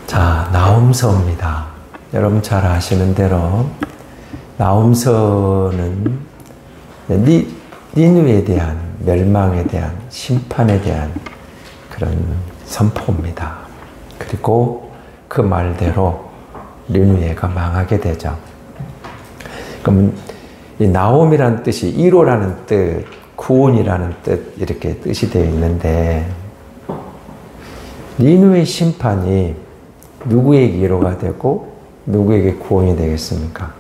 자, 나홈서입니다. 여러분 잘 아시는 대로 나홈서는 니느웨에 대한 멸망에 대한 심판에 대한 그런 선포입니다. 그리고 그 말대로 니느웨가 망하게 되죠. 그럼 이 나홈이라는 뜻이 위로라는 뜻, 구원이라는 뜻 이렇게 뜻이 되어 있는데 니느웨의 심판이 누구에게 위로가 되고 누구에게 구원이 되겠습니까?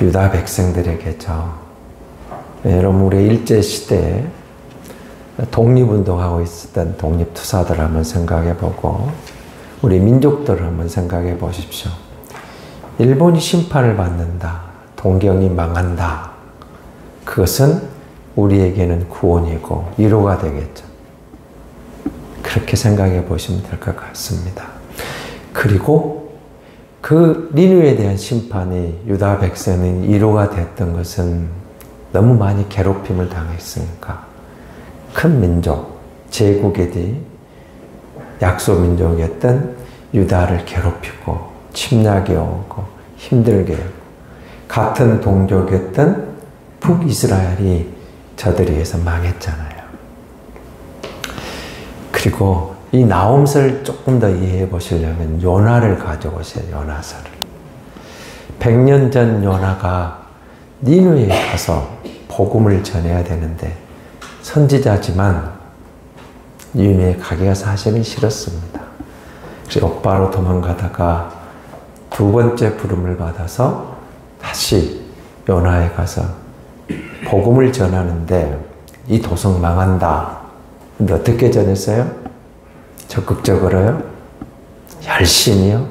유다 백성들에게죠. 여러분 우리 일제시대에 독립운동하고 있었던 독립투사들 한번 생각해보고 우리 민족들을 한번 생각해 보십시오. 일본이 심판을 받는다. 동경이 망한다. 그것은 우리에게는 구원이고 위로가 되겠죠. 그렇게 생각해 보시면 될 것 같습니다. 그리고 그 니느웨에 대한 심판이 유다 백성의 위로가 됐던 것은 너무 많이 괴롭힘을 당했으니까 큰 민족, 제국의 약소 민족이었던 유다를 괴롭히고 침략해 오고 힘들게 하고 같은 동족이었던 북이스라엘이 저들에 의해서 망했잖아요. 그리고 이 나홈서를 조금 더 이해해 보시려면 요나를 가져오세요. 요나서를. 100년 전 요나가 니느웨에 가서 복음을 전해야 되는데 선지자지만 니느웨에 가기가 사실은 싫었습니다. 그래서 곧바로 도망가다가 두 번째 부름을 받아서 다시 요나에 가서 복음을 전하는데 이 도성 망한다. 근데 어떻게 전했어요? 적극적으로요? 열심히요?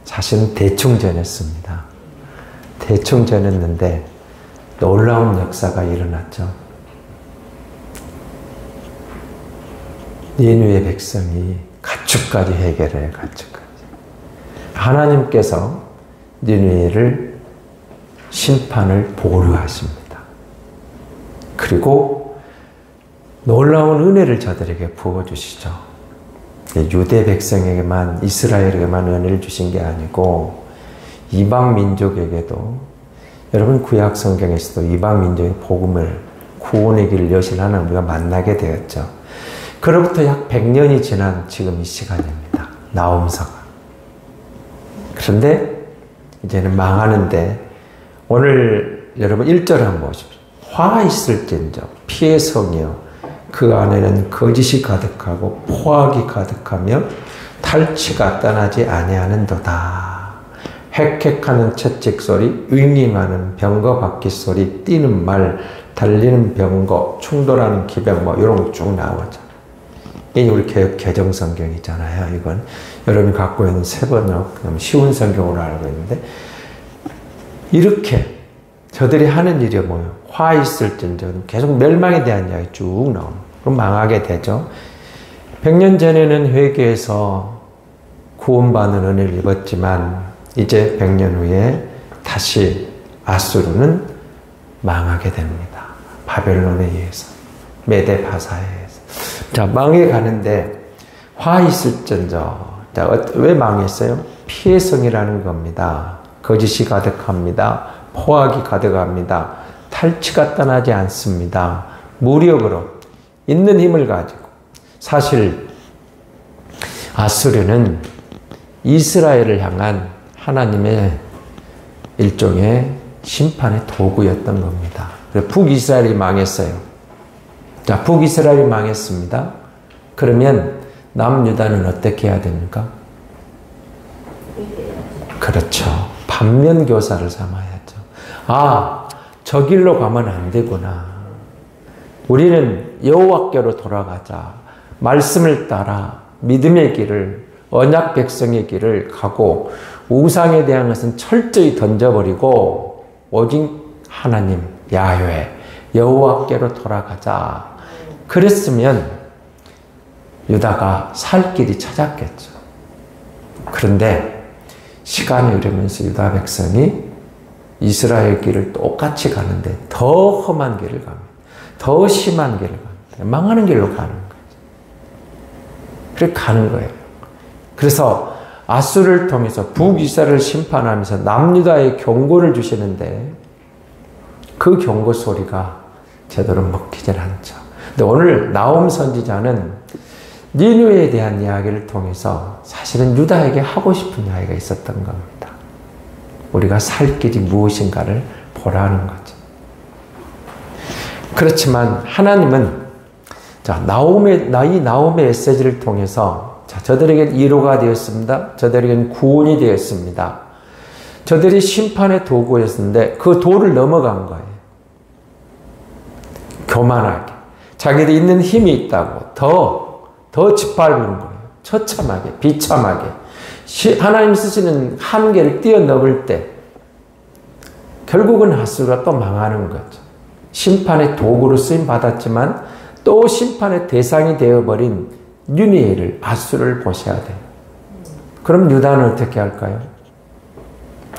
사실은 대충 전했습니다. 대충 전했는데 놀라운 역사가 일어났죠. 니느웨 백성이 가축까지 해결해요. 가축까지. 하나님께서 니느웨를 심판을 보류하십니다. 그리고 놀라운 은혜를 저들에게 부어주시죠. 유대 백성에게만, 이스라엘에게만 은혜를 주신 게 아니고 이방 민족에게도, 여러분 구약 성경에서도 이방 민족의 복음을, 구원의 길을 여신 하나님 우리가 만나게 되었죠. 그로부터 약 100년이 지난 지금 이 시간입니다. 나홈서가. 그런데 이제는 망하는데 오늘 여러분 1절 한번 보십시오. 화 있을진저 피의 성이여 그 안에는 거짓이 가득하고 포악이 가득하며 탈취가 떠나지 아니하는도다. 헥헥하는 채찍 소리, 윙윙하는 병거 바퀴 소리, 뛰는 말, 달리는 병거, 충돌하는 기병 뭐 이런 거 쭉 나오죠. 이게 우리 개정 성경이잖아요. 이건 여러분이 갖고 있는 세번역 쉬운 성경으로 알고 있는데 이렇게 저들이 하는 일이 뭐예요? 화 있을진저 계속 멸망에 대한 이야기 쭉 나옵니다. 그럼 망하게 되죠. 100년 전에는 회개해서 구원받는 은혜를 입었지만 이제 100년 후에 다시 아수르는 망하게 됩니다. 바벨론에 의해서, 메데파사에 의해서. 자, 망해 가는데 화 있을진저. 자, 왜 망했어요? 피의 성이라는 겁니다. 거짓이 가득합니다. 포악이 가득합니다. 탈취가 떠나지 않습니다. 무력으로 있는 힘을 가지고. 사실 아수르는 이스라엘을 향한 하나님의 일종의 심판의 도구였던 겁니다. 북이스라엘이 망했어요. 자, 북이스라엘이 망했습니다. 그러면 남유다는 어떻게 해야 됩니까? 그렇죠. 반면교사를 삼아야죠. 아, 저 길로 가면 안 되구나. 우리는 여호와께로 돌아가자. 말씀을 따라 믿음의 길을, 언약 백성의 길을 가고 우상에 대한 것은 철저히 던져버리고 오직 하나님, 야훼, 여호와께로 돌아가자. 그랬으면 유다가 살 길이 찾았겠죠. 그런데 시간이 흐르면서 유다 백성이 이스라엘 길을 똑같이 가는데 더 험한 길을 갑니다. 더 심한 길을 갑니다. 망하는 길로 가는 거죠. 그렇게 가는 거예요. 그래서 아수를 통해서 북이스라엘을 심판하면서 남유다에 경고를 주시는데 그 경고 소리가 제대로 먹히질 않죠. 근데 오늘 나홈 선지자는 니느웨에 대한 이야기를 통해서 사실은 유다에게 하고 싶은 이야기가 있었던 겁니다. 우리가 살 길이 무엇인가를 보라는 거죠. 그렇지만 하나님은 이 나홈의 메시지를 통해서 저들에겐 위로가 되었습니다. 저들에겐 구원이 되었습니다. 저들이 심판의 도구였는데 그 도를 넘어간 거예요. 교만하게. 자기들이 있는 힘이 있다고 더 짓밟는 거예요. 처참하게, 비참하게. 하나님 쓰시는 한계를 뛰어넘을 때 결국은 아수르가 또 망하는 거죠. 심판의 도구로 쓰임 받았지만 또 심판의 대상이 되어버린 니느웨를 아수르를 보셔야 돼요. 그럼 유다는 어떻게 할까요?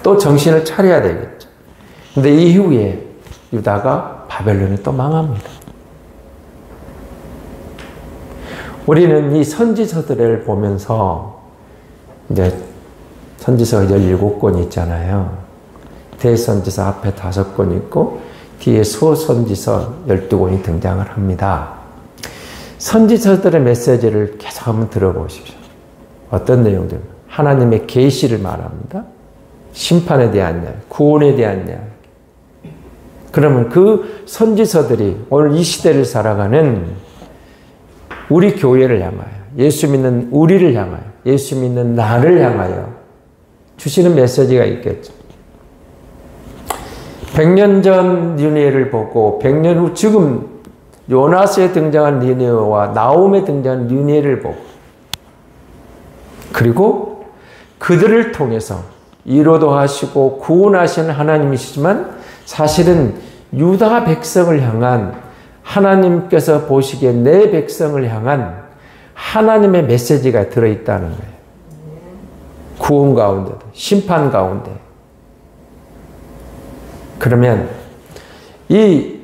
또 정신을 차려야 되겠죠. 근데 이후에 유다가 바벨론에 또 망합니다. 우리는 이 선지서들을 보면서 이제 선지서 17권 있잖아요. 대선지서 앞에 5권 있고 뒤에 소선지서 12권이 등장을 합니다. 선지서들의 메시지를 계속 한번 들어보십시오. 어떤 내용들? 하나님의 계시를 말합니다. 심판에 대한 이야기, 구원에 대한 이야기. 그러면 그 선지서들이 오늘 이 시대를 살아가는 우리 교회를 향하여, 예수 믿는 우리를 향하여, 예수 믿는 나를 향하여 주시는 메시지가 있겠죠. 100년 전 니느웨를 보고 100년 후 지금 요나스에 등장한 니느웨와 나홈에 등장한 니느웨를 보고 그리고 그들을 통해서 위로도 하시고 구원하시는 하나님이시지만 사실은 유다 백성을 향한 하나님께서 보시기에 내 백성을 향한 하나님의 메시지가 들어있다는 거예요. 구원 가운데도 심판 가운데. 그러면 이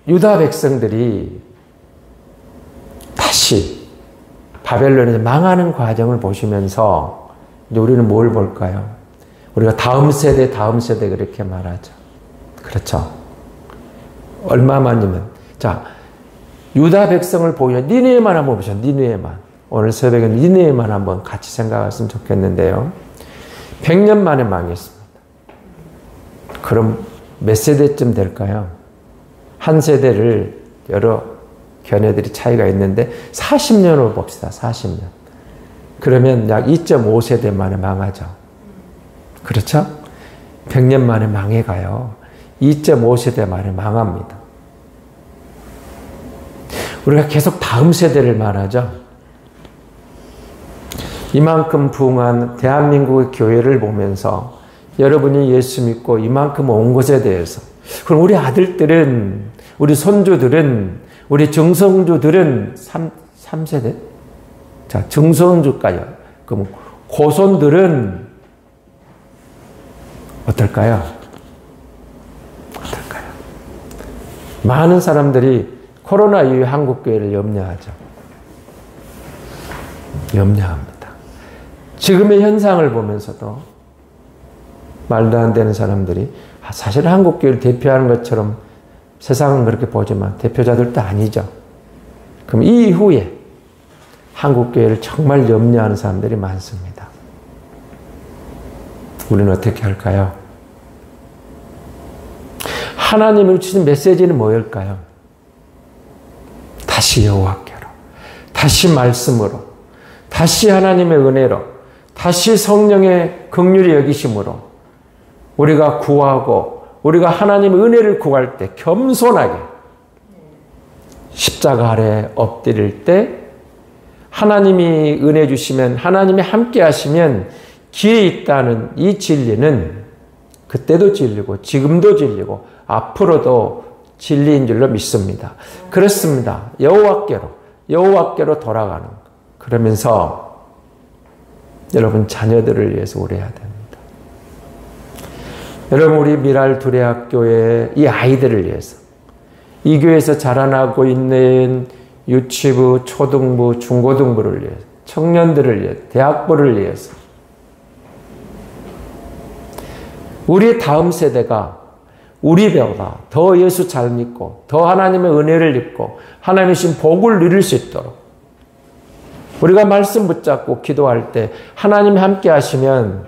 유다 백성들이 다시 바벨론에서 망하는 과정을 보시면서 우리는 뭘 볼까요? 우리가 다음 세대 그렇게 말하죠. 그렇죠. 얼마만이면 자 유다 백성을 보면 니느웨만 한번 보시죠. 니느웨만. 오늘 새벽에 니느웨만 한번 같이 생각했으면 좋겠는데요. 100년 만에 망했습니다. 그럼 몇 세대쯤 될까요? 한 세대를 여러 견해들이 차이가 있는데 40년으로 봅시다. 40년. 그러면 약 2.5세대 만에 망하죠. 그렇죠? 100년 만에 망해가요. 2.5세대 만에 망합니다. 우리가 계속 다음 세대를 말하죠. 이만큼 부흥한 대한민국의 교회를 보면서 여러분이 예수 믿고 이만큼 온 것에 대해서 그럼 우리 아들들은 우리 손주들은 우리 증손주들은 3세대? 자, 증손주까지. 그럼 고손들은 어떨까요? 어떨까요? 많은 사람들이 코로나 이후에 한국교회를 염려하죠. 염려합니다. 지금의 현상을 보면서도 말도 안 되는 사람들이 사실 한국교회를 대표하는 것처럼 세상은 그렇게 보지만 대표자들도 아니죠. 그럼 이후에 한국교회를 정말 염려하는 사람들이 많습니다. 우리는 어떻게 할까요? 하나님이 주신 메시지는 뭐일까요? 다시 여호와께로, 다시 말씀으로, 다시 하나님의 은혜로, 다시 성령의 긍휼히 여기심으로 우리가 구하고 우리가 하나님의 은혜를 구할 때 겸손하게 십자가 아래 엎드릴 때 하나님이 은혜 주시면 하나님이 함께 하시면 기회 있다는 이 진리는 그때도 진리고 지금도 진리고 앞으로도 진리인 줄로 믿습니다. 그렇습니다. 여호와께로 돌아가는 것. 그러면서 여러분 자녀들을 위해서 우려해야 됩니다. 여러분 우리 미랄 두레학교의 이 아이들을 위해서 이 교회에서 자라나고 있는 유치부, 초등부, 중고등부를 위해서 청년들을 위해, 대학부를 위해서. 우리의 다음 세대가 우리보다 더 예수 잘 믿고 더 하나님의 은혜를 입고 하나님의 신 복을 누릴 수 있도록 우리가 말씀 붙잡고 기도할 때 하나님이 함께 하시면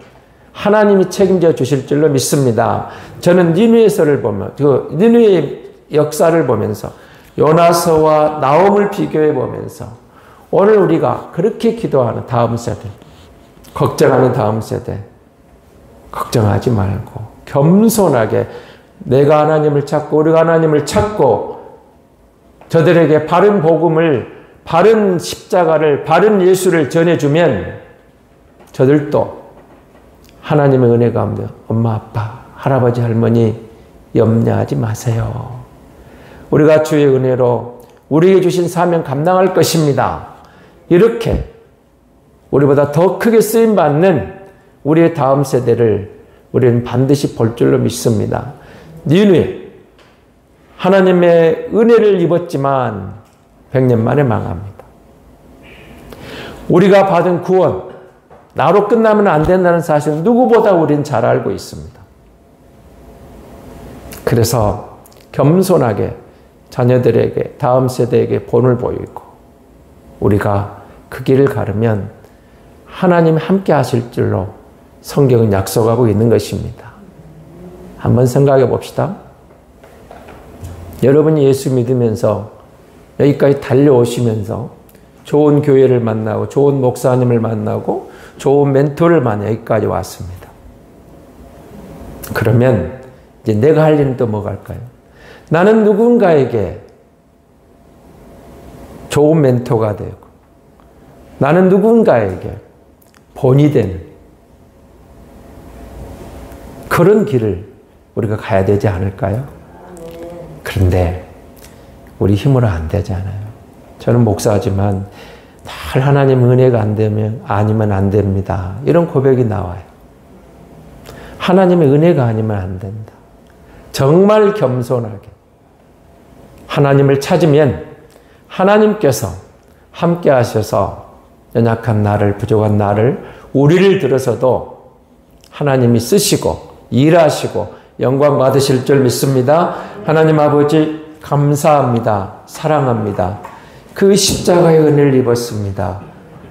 하나님이 책임져 주실 줄로 믿습니다. 저는 니느웨서를 보면 그 니느웨의 역사를 보면서 요나서와 나홈을 비교해 보면서 오늘 우리가 그렇게 기도하는 다음 세대, 걱정하는 다음 세대, 걱정하지 말고 겸손하게 내가 하나님을 찾고 우리가 하나님을 찾고 저들에게 바른 복음을, 바른 십자가를, 바른 예수를 전해주면 저들도 하나님의 은혜 가운데 엄마, 아빠, 할아버지, 할머니 염려하지 마세요. 우리가 주의 은혜로 우리에게 주신 사명 감당할 것입니다. 이렇게 우리보다 더 크게 쓰임받는 우리의 다음 세대를 우리는 반드시 볼 줄로 믿습니다. 니느웨 하나님의 은혜를 입었지만 100년 만에 망합니다. 우리가 받은 구원, 나로 끝나면 안 된다는 사실은 누구보다 우리는 잘 알고 있습니다. 그래서 겸손하게 자녀들에게, 다음 세대에게 본을 보이고 우리가 그 길을 가르면 하나님이 함께 하실 줄로 성경은 약속하고 있는 것입니다. 한번 생각해 봅시다. 여러분이 예수 믿으면서 여기까지 달려오시면서 좋은 교회를 만나고 좋은 목사님을 만나고 좋은 멘토를 만나 여기까지 왔습니다. 그러면 이제 내가 할 일은 또 뭐가 할까요? 나는 누군가에게 좋은 멘토가 되고 나는 누군가에게 본이 되는 그런 길을 우리가 가야 되지 않을까요? 그런데 우리 힘으로 안 되잖아요. 저는 목사지만 늘 하나님 은혜가 안 되면 아니면 안 됩니다. 이런 고백이 나와요. 하나님의 은혜가 아니면 안 된다. 정말 겸손하게 하나님을 찾으면 하나님께서 함께 하셔서 연약한 나를, 부족한 나를, 우리를 들어서도 하나님이 쓰시고 일하시고 영광 받으실 줄 믿습니다. 하나님 아버지 감사합니다. 사랑합니다. 그 십자가의 은혜를 입었습니다.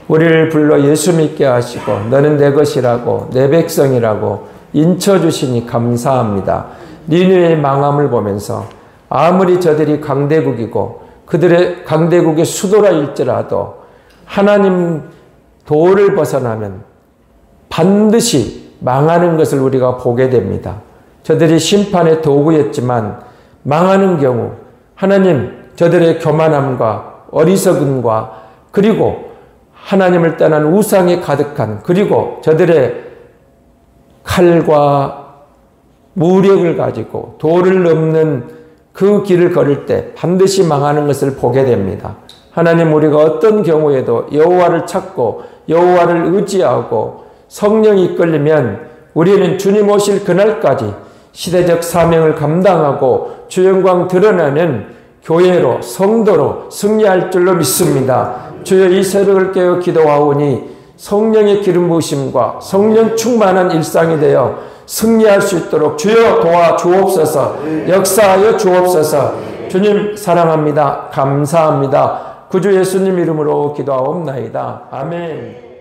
우리를 불러 예수 믿게 하시고 너는 내 것이라고 내 백성이라고 인쳐주시니 감사합니다. 니느웨의 망함을 보면서 아무리 저들이 강대국이고 그들의 강대국의 수도라일지라도 하나님 도를 벗어나면 반드시 망하는 것을 우리가 보게 됩니다. 저들이 심판의 도구였지만 망하는 경우 하나님 저들의 교만함과 어리석음과 그리고 하나님을 떠난 우상이 가득한 그리고 저들의 칼과 무력을 가지고 도를 넘는 그 길을 걸을 때 반드시 망하는 것을 보게 됩니다. 하나님 우리가 어떤 경우에도 여호와를 찾고 여호와를 의지하고 성령이 이끌리면 우리는 주님 오실 그날까지 시대적 사명을 감당하고 주 영광 드러나는 교회로 성도로 승리할 줄로 믿습니다. 주여 이 새벽을 깨어 기도하오니 성령의 기름 부으심과 성령 충만한 일상이 되어 승리할 수 있도록 주여 도와주옵소서. 역사하여 주옵소서. 주님 사랑합니다. 감사합니다. 구주 예수님 이름으로 기도하옵나이다. 아멘.